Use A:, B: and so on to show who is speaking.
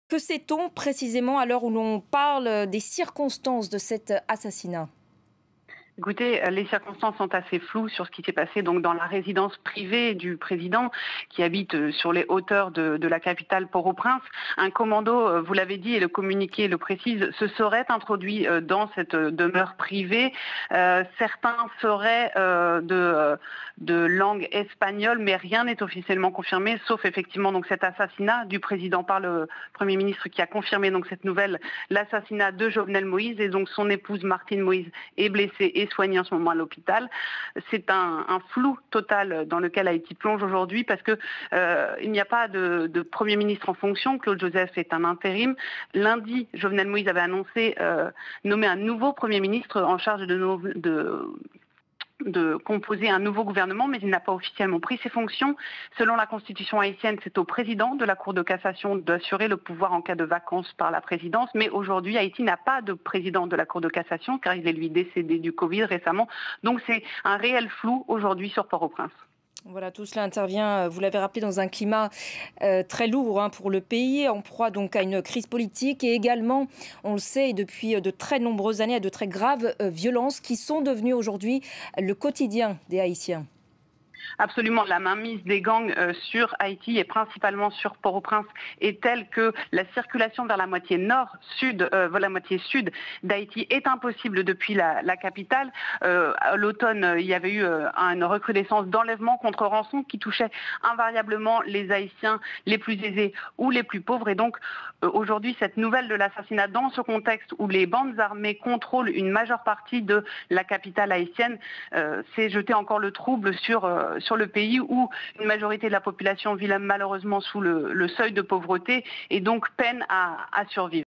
A: Que sait-on précisément à l'heure où l'on parle des circonstances de cet assassinat?
B: Écoutez, les circonstances sont assez floues sur ce qui s'est passé donc dans la résidence privée du président qui habite sur les hauteurs de la capitale Port-au-Prince. Un commando, vous l'avez dit et le communiqué le précise, se serait introduit dans cette demeure privée. Certains seraient de langue espagnole, mais rien n'est officiellement confirmé, sauf effectivement donc cet assassinat du président par le Premier ministre qui a confirmé donc cette nouvelle, l'assassinat de Jovenel Moïse, et donc son épouse Martine Moïse est blessée et soigné en ce moment à l'hôpital. C'est un flou total dans lequel Haïti plonge aujourd'hui parce que il n'y a pas de Premier ministre en fonction. Claude Joseph est un intérim. Lundi, Jovenel Moïse avait annoncé nommer un nouveau Premier ministre en charge de composer un nouveau gouvernement, mais il n'a pas officiellement pris ses fonctions. Selon la constitution haïtienne, c'est au président de la Cour de cassation d'assurer le pouvoir en cas de vacance par la présidence. Mais aujourd'hui, Haïti n'a pas de président de la Cour de cassation car il est lui décédé du Covid récemment. Donc c'est un réel flou aujourd'hui sur Port-au-Prince.
A: Voilà, tout cela intervient, vous l'avez rappelé, dans un climat très lourd pour le pays, en proie donc à une crise politique et également, on le sait, depuis de très nombreuses années, à de très graves violences qui sont devenues aujourd'hui le quotidien des Haïtiens.
B: Absolument, la mainmise des gangs sur Haïti et principalement sur Port-au-Prince est telle que la circulation vers la moitié nord-sud, la moitié sud d'Haïti est impossible depuis la capitale. À l'automne, il y avait eu une recrudescence d'enlèvements contre rançon qui touchait invariablement les Haïtiens les plus aisés ou les plus pauvres. Et donc aujourd'hui, cette nouvelle de l'assassinat dans ce contexte où les bandes armées contrôlent une majeure partie de la capitale haïtienne, c'est jeter encore le trouble sur le pays où une majorité de la population vit malheureusement sous le seuil de pauvreté et donc peine à survivre.